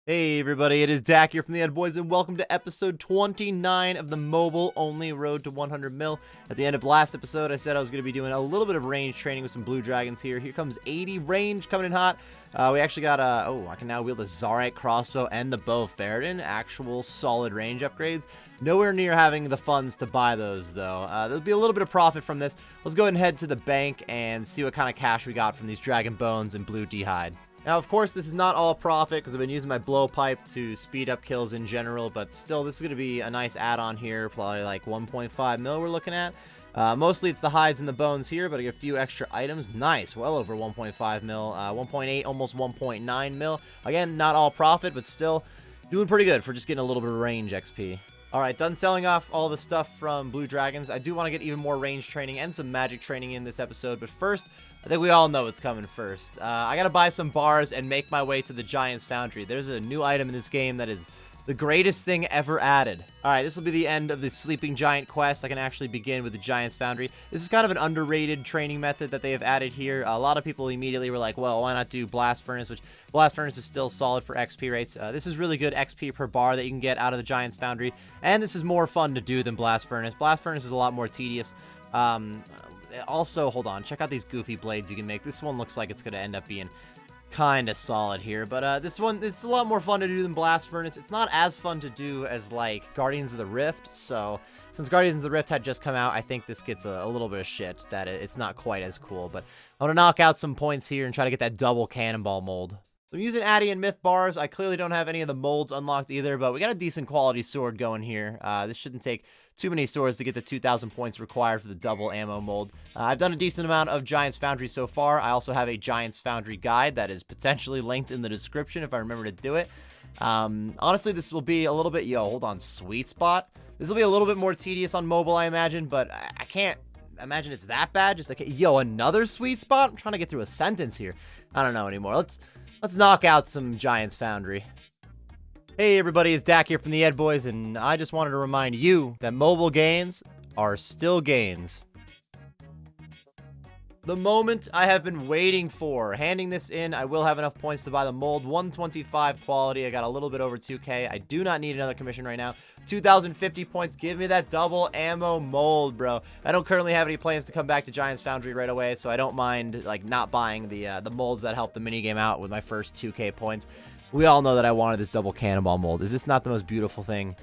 Hey everybody, it is Dak here from the Ed Boys, and welcome to episode 29 of the Mobile Only Road to 100 mil. At the end of last episode, I said I was going to be doing a little bit of range training with some blue dragons here. Here comes 80 range coming in hot. We actually got I can now wield the Zarite crossbow and the bow of Faradin, actual solid range upgrades. Nowhere near having the funds to buy those though. There'll be a little bit of profit from this. Let's go ahead and head to the bank and see what kind of cash we got from these dragon bones and blue d'hide. Now, of course, this is not all profit because I've been using my blowpipe to speed up kills in general, but still, this is going to be a nice add-on here, probably like 1.5 mil we're looking at. Mostly it's the hides and the bones here, but I get a few extra items. Nice, well over 1.5 mil, 1.8, almost 1.9 mil. Again, not all profit, but still doing pretty good for just getting a little bit of range XP. Alright, done selling off all the stuff from Blue Dragons. I do want to get even more range training and some magic training in this episode, but first, I think we all know what's coming first. I gotta buy some bars and make my way to the Giant's Foundry. There's a new item in this game that is the greatest thing ever added. Alright, this will be the end of the Sleeping Giant quest. I can actually begin with the Giant's Foundry. This is kind of an underrated training method that they have added here. A lot of people immediately were like, well, why not do Blast Furnace, which Blast Furnace is still solid for XP rates. This is really good XP per bar that you can get out of the Giant's Foundry, and this is more fun to do than Blast Furnace. Blast Furnace is a lot more tedious. Also, hold on, check out these goofy blades you can make. This one looks like it's going to end up being kind of solid here, but this one, it's a lot more fun to do than Blast Furnace. It's not as fun to do as like Guardians of the Rift, so since Guardians of the Rift had just come out, I think this gets a little bit of shit that it's not quite as cool, but I'm gonna knock out some points here and try to get that double Cannonball mold. So I'm using Addy and Myth bars. I clearly don't have any of the molds unlocked either, but we got a decent quality sword going here. This shouldn't take too many swords to get the 2,000 points required for the double ammo mold. I've done a decent amount of Giant's Foundry so far. I also have a Giant's Foundry guide that is potentially linked in the description if I remember to do it. Honestly, this will be a little bit... Yo, hold on. Sweet spot. This will be a little bit more tedious on mobile, I imagine, but I can't imagine it's that bad. Just like, yo, another sweet spot? I'm trying to get through a sentence here. I don't know anymore. Let's knock out some Giant's Foundry. Hey everybody, it's Dak here from the Ed Boys, and I just wanted to remind you that mobile gains are still gains. The moment I have been waiting for. Handing this in, I will have enough points to buy the mold. 125 quality. I got a little bit over 2K. I do not need another commission right now. 2,050 points. Give me that double ammo mold, bro. I don't currently have any plans to come back to Giant's Foundry right away, so I don't mind like not buying the molds that help the minigame out with my first 2K points. We all know that I wanted this double Cannonball mold. Is this not the most beautiful thing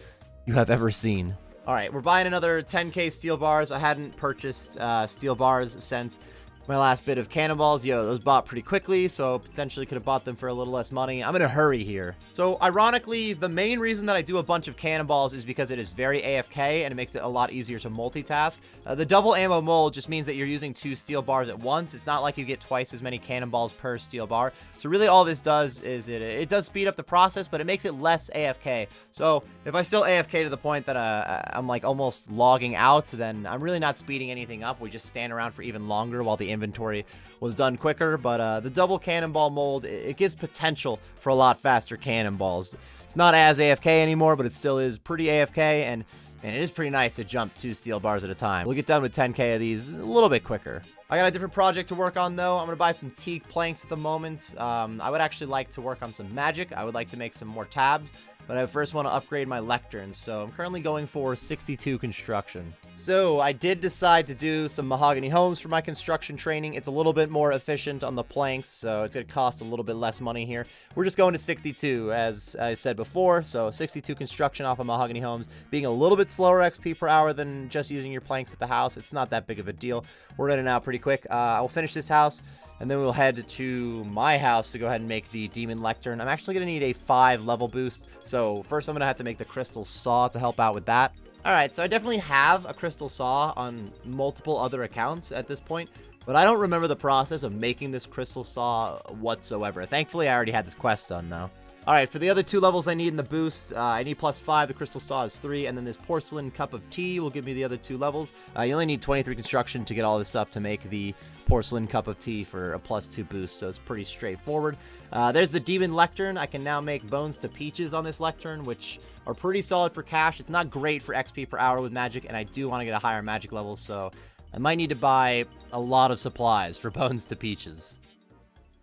you have ever seen? All right, we're buying another 10K steel bars. I hadn't purchased steel bars since my last bit of cannonballs. Yo, those bought pretty quickly, so potentially could have bought them for a little less money. I'm in a hurry here. So ironically, the main reason that I do a bunch of cannonballs is because it is very AFK and it makes it a lot easier to multitask. The double ammo mold just means that you're using 2 steel bars at once. It's not like you get twice as many cannonballs per steel bar. So really all this does is it does speed up the process, but it makes it less AFK. So if I still AFK to the point that I'm like almost logging out, then I'm really not speeding anything up. We just stand around for even longer while the inventory was done quicker. But the double Cannonball mold, it gives potential for a lot faster cannonballs. It's not as AFK anymore, but it still is pretty AFK, and it is pretty nice to jump 2 steel bars at a time. We'll get done with 10K of these a little bit quicker. I got a different project to work on though. I'm gonna buy some teak planks at the moment. I would actually like to work on some magic. I would like to make some more tabs, but I first want to upgrade my lecterns, so I'm currently going for 62 construction. So I did decide to do some mahogany homes for my construction training. It's a little bit more efficient on the planks, so it's going to cost a little bit less money here. We're just going to 62, as I said before, so 62 construction off of mahogany homes. Being a little bit slower XP per hour than just using your planks at the house, it's not that big of a deal. We're in and out pretty quick. I will finish this house, and then we'll head to my house to go ahead and make the Demon Lectern. I'm actually going to need a 5 level boost, so first I'm going to have to make the Crystal Saw to help out with that. Alright, so I definitely have a Crystal Saw on multiple other accounts at this point, but I don't remember the process of making this Crystal Saw whatsoever. Thankfully, I already had this quest done, though. Alright, for the other 2 levels I need in the boost, I need +5, the Crystal Saw is 3, and then this Porcelain Cup of Tea will give me the other 2 levels. You only need 23 construction to get all this stuff to make the Porcelain Cup of Tea for a +2 boost, so it's pretty straightforward. There's the Demon Lectern. I can now make Bones to Peaches on this Lectern, which are pretty solid for cash. It's not great for XP per hour with magic, and I do want to get a higher magic level, so I might need to buy a lot of supplies for Bones to Peaches.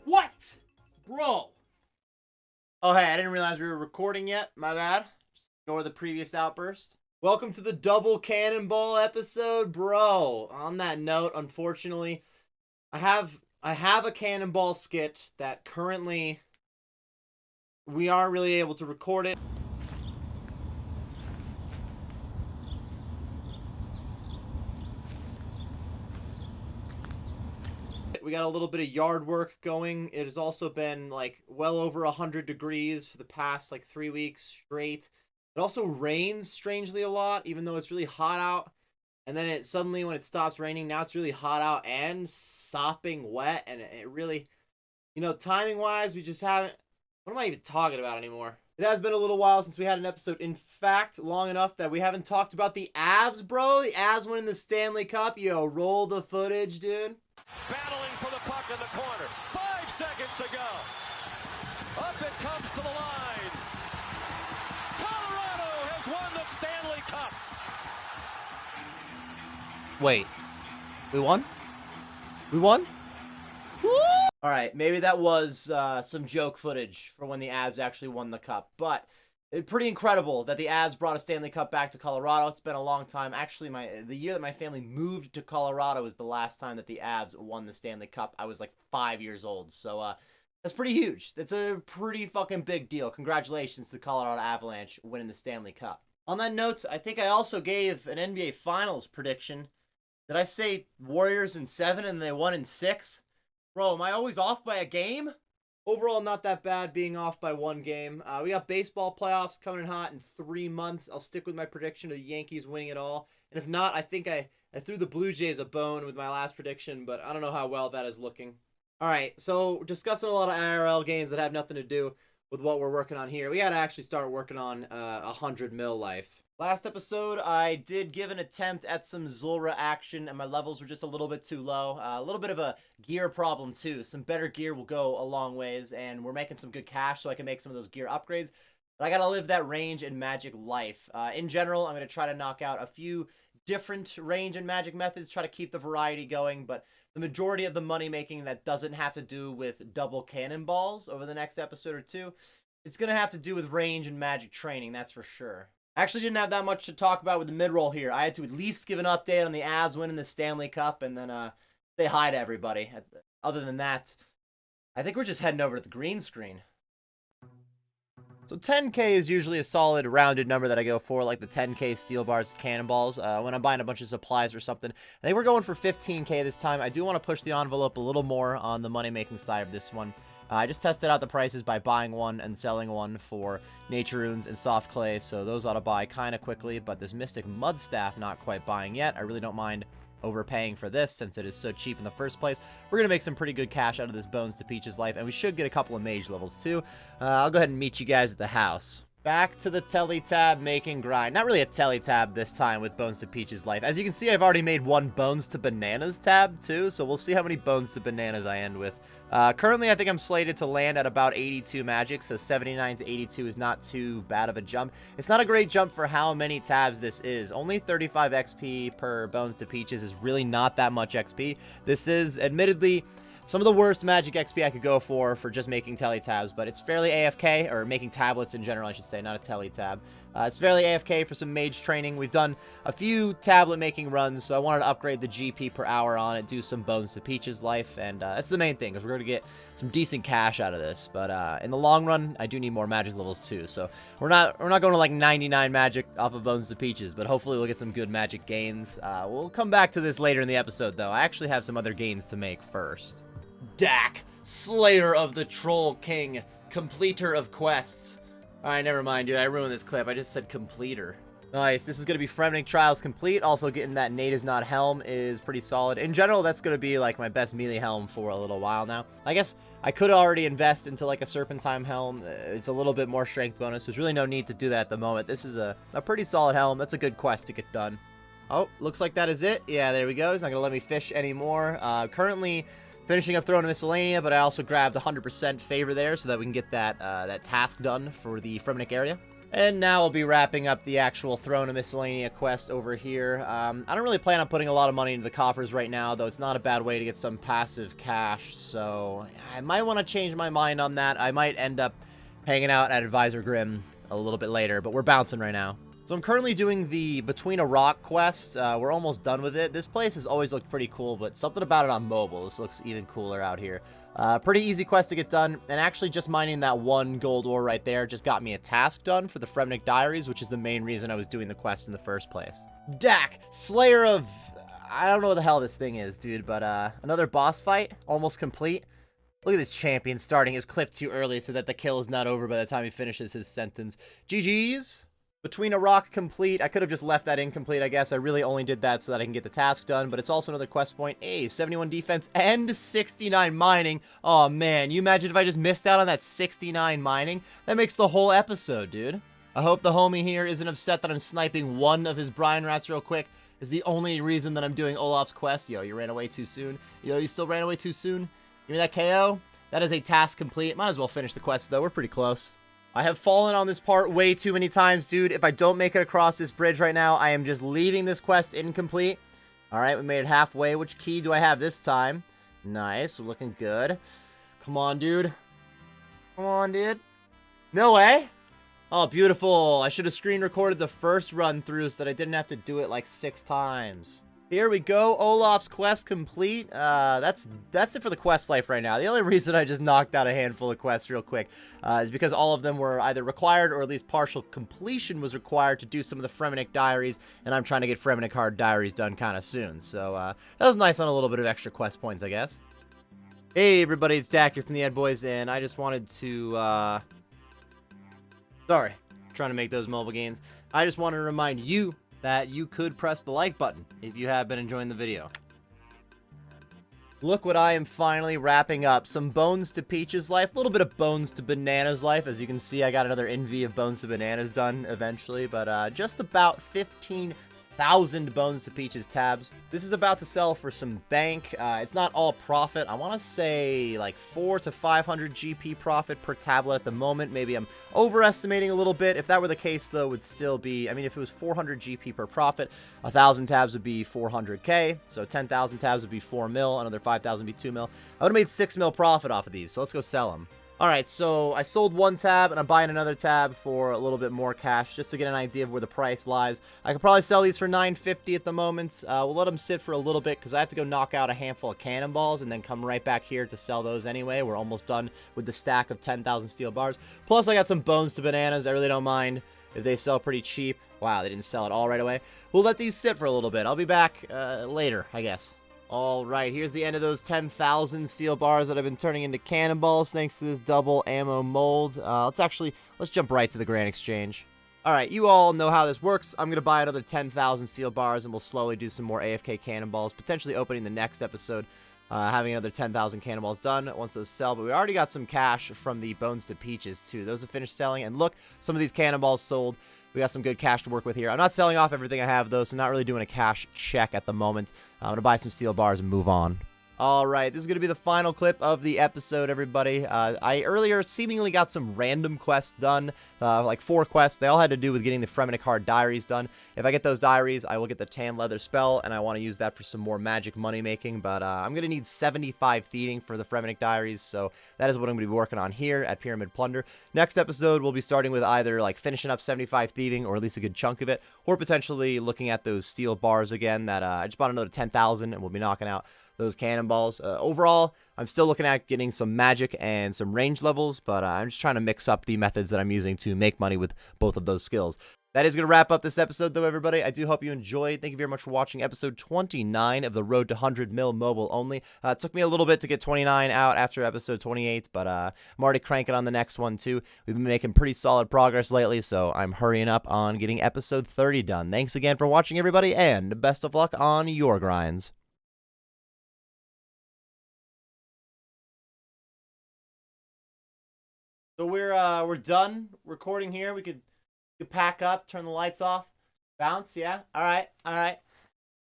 What? Bro. Oh, hey, I didn't realize we were recording yet. My bad. Just ignore the previous outburst. Welcome to the double Cannonball episode, bro. On that note, unfortunately, I have a Cannonball skit that currently we aren't really able to record it. We got a little bit of yard work going. It has also been like well over 100 degrees for the past like 3 weeks straight. It also rains strangely a lot, even though it's really hot out. And then it suddenly, when it stops raining, now it's really hot out and sopping wet. And it really, timing wise, we just haven't. What am I even talking about anymore? It has been a little while since we had an episode. In fact, long enough that we haven't talked about the Avs, bro. The Avs winning the Stanley Cup. Yo, roll the footage, dude. Battling for the puck in the corner. 5 seconds to go. Up it comes to the line. Colorado has won the Stanley Cup. Wait. We won? We won? Woo! Alright, maybe that was some joke footage for when the Avs actually won the cup. But it's pretty incredible that the Avs brought a Stanley Cup back to Colorado. It's been a long time. Actually, the year that my family moved to Colorado was the last time that the Avs won the Stanley Cup. I was like 5 years old. So that's pretty huge. That's a pretty fucking big deal. Congratulations to the Colorado Avalanche winning the Stanley Cup. On that note, I think I also gave an NBA Finals prediction. Did I say Warriors in 7 and they won in 6? Bro, am I always off by a game? Overall, not that bad being off by 1 game. We got baseball playoffs coming in hot in 3 months. I'll stick with my prediction of the Yankees winning it all. And if not, I think I threw the Blue Jays a bone with my last prediction, but I don't know how well that is looking. All right, so discussing a lot of IRL games that have nothing to do with what we're working on here. We got to actually start working on 100 mil life. Last episode, I did give an attempt at some Zulra action, and my levels were just a little bit too low. A little bit of a gear problem, too. Some better gear will go a long ways, and we're making some good cash so I can make some of those gear upgrades. But I got to live that range and magic life. In general, I'm going to try to knock out a few different range and magic methods, try to keep the variety going, but the majority of the money making that doesn't have to do with double cannonballs over the next episode or two, it's going to have to do with range and magic training, that's for sure. I actually didn't have that much to talk about with the mid-roll here. I had to at least give an update on the Avs winning the Stanley Cup and then say hi to everybody. Other than that, I think we're just heading over to the green screen. So 10K is usually a solid rounded number that I go for, like the 10K steel bars, cannonballs, when I'm buying a bunch of supplies or something. I think we're going for 15K this time. I do want to push the envelope a little more on the money-making side of this one. I just tested out the prices by buying one and selling one for nature runes and soft clay, so those ought to buy kind of quickly, but this mystic mud staff not quite buying yet. I really don't mind overpaying for this since it is so cheap in the first place. We're going to make some pretty good cash out of this Bones to Peach's life, and we should get a couple of mage levels too. I'll go ahead and meet you guys at the house. Back to the teletab making grind. Not really a teletab this time with Bones to Peach's life. As you can see, I've already made one Bones to Bananas tab too, so we'll see how many Bones to Bananas I end with. Currently, I think I'm slated to land at about 82 magic, so 79 to 82 is not too bad of a jump. It's not a great jump for how many tabs this is. Only 35 XP per Bones to Peaches is really not that much XP. This is, admittedly, some of the worst magic XP I could go for just making tele tabs, but it's fairly AFK, or making tablets in general, I should say, not a tele tab. It's fairly AFK for some mage training. We've done a few tablet making runs, so I wanted to upgrade the GP per hour on it, do some Bones to Peach's life, and that's the main thing, because we're going to get some decent cash out of this. But in the long run, I do need more magic levels too, so we're not going to like 99 magic off of Bones to Peaches, but hopefully we'll get some good magic gains. We'll come back to this later in the episode, though. I actually have some other gains to make first. Dak, Slayer of the Troll King, completer of quests. Alright, never mind, dude. I ruined this clip. I just said completer. Nice. This is going to be Fremennik Trials complete. Also, getting that Nate is not helm is pretty solid. In general, that's going to be like my best melee helm for a little while now. I guess I could already invest into like a Serpentine helm. It's a little bit more strength bonus. There's really no need to do that at the moment. This is a pretty solid helm. That's a good quest to get done. Oh, looks like that is it. Yeah, there we go. He's not going to let me fish anymore. Currently finishing up throwing a Miscellanea, but I also grabbed 100% favor there so that we can get that task done for the Fremennik area. And now I'll be wrapping up the actual Throne of Miscellanea quest over here. I don't really plan on putting a lot of money into the coffers right now, though it's not a bad way to get some passive cash, so I might want to change my mind on that. I might end up hanging out at Advisor Grim a little bit later, but we're bouncing right now. So I'm currently doing the Between a Rock quest. We're almost done with it. This place has always looked pretty cool, but something about it on mobile. This looks even cooler out here. Pretty easy quest to get done, and actually just mining that one gold ore right there just got me a task done for the Fremennik Diaries, which is the main reason I was doing the quest in the first place. Dak, Slayer of... I don't know what the hell this thing is, dude, but another boss fight, almost complete. Look at this champion starting his clip too early so that the kill is not over by the time he finishes his sentence. GG's. Between a Rock complete. I could have just left that incomplete, I guess. I really only did that so that I can get the task done, but it's also another quest point. Hey, 71 defense and 69 mining. Oh, man. You imagine if I just missed out on that 69 mining? That makes the whole episode, dude. I hope the homie here isn't upset that I'm sniping one of his Brian Rats real quick. Is the only reason that I'm doing Olaf's quest. Yo, you ran away too soon. Yo, you still ran away too soon. Give me that KO. That is a task complete. Might as well finish the quest, though. We're pretty close. I have fallen on this part way too many times, dude. If I don't make it across this bridge right now, I am just leaving this quest incomplete. All right, we made it halfway. Which key do I have this time? Nice. We're looking good. Come on, dude. Come on, dude. No way. Oh, beautiful. I should have screen recorded the first run through so that I didn't have to do it like 6 times. Here we go, Olaf's quest complete. That's it for the quest life right now. The only reason I just knocked out a handful of quests real quick is because all of them were either required or at least partial completion was required to do some of the Fremennik Diaries, and I'm trying to get Fremennik Hard Diaries done kind of soon. So that was nice on a little bit of extra quest points, I guess. Hey everybody, it's Dak here from the Ed Boys, and I just wanted to, sorry, trying to make those mobile gains. I just wanted to remind you that you could press the like button if you have been enjoying the video. Look what I am finally wrapping up. Some Bones to Peach's life, a little bit of Bones to Banana's life. As you can see, I got another Envy of Bones to Bananas done eventually, but just about 15,000 Bones to Peach's tabs. This is about to sell for some bank. It's not all profit. I want to say like 400 to 500 GP profit per tablet at the moment. Maybe I'm overestimating a little bit. If that were the case, though, it would still be, I mean, if it was 400 GP per profit, 1,000 tabs would be 400K. So 10,000 tabs would be 4 mil. Another 5,000 would be 2 mil. I would have made 6 mil profit off of these. So let's go sell them. Alright, so I sold one tab, and I'm buying another tab for a little bit more cash, just to get an idea of where the price lies. I could probably sell these for $9.50 at the moment. We'll let them sit for a little bit, because I have to go knock out a handful of Cannonballs, and then come right back here to sell those anyway. We're almost done with the stack of 10,000 steel bars. Plus, I got some Bones to Bananas. I really don't mind if they sell pretty cheap. Wow, they didn't sell it all right away. We'll let these sit for a little bit. I'll be back later, I guess. Alright, here's the end of those 10,000 steel bars that I've been turning into Cannonballs thanks to this double ammo mold. Let's jump right to the Grand Exchange. Alright, you all know how this works. I'm going to buy another 10,000 steel bars and we'll slowly do some more AFK Cannonballs, potentially opening the next episode, having another 10,000 Cannonballs done once those sell. But we already got some cash from the Bones to Peaches too. Those have finished selling, and look, some of these Cannonballs sold. We got some good cash to work with here. I'm not selling off everything I have, though, so not really doing a cash check at the moment. I'm going to buy some steel bars and move on. All right, this is going to be the final clip of the episode, everybody. I earlier seemingly got some random quests done, like 4 quests. They all had to do with getting the Fremennik Hard Diaries done. If I get those diaries, I will get the Tan Leather spell, and I want to use that for some more magic money making. But I'm going to need 75 thieving for the Fremennik Diaries, so that is what I'm going to be working on here at Pyramid Plunder. Next episode, we'll be starting with either like finishing up 75 thieving, or at least a good chunk of it, or potentially looking at those steel bars again. That I just bought another 10,000, and we'll be knocking out those Cannonballs. Overall, I'm still looking at getting some magic and some range levels, but I'm just trying to mix up the methods that I'm using to make money with both of those skills. That is going to wrap up this episode, though, everybody. I do hope you enjoyed. Thank you very much for watching episode 29 of the Road to 100 Mil Mobile Only. It took me a little bit to get 29 out after episode 28, but I'm already cranking on the next one, too. We've been making pretty solid progress lately, so I'm hurrying up on getting episode 30 done. Thanks again for watching, everybody, and best of luck on your grinds. So we're done recording here. We could pack up, turn the lights off, bounce. Yeah. All right.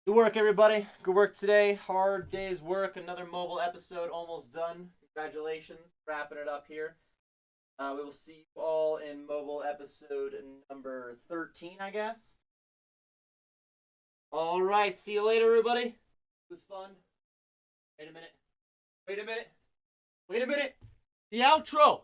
Good work, everybody. Good work today. Hard day's work. Another mobile episode almost done. Congratulations. Wrapping it up here. We will see you all in mobile episode number 13, I guess. All right. See you later, everybody. It was fun. Wait a minute. The outro.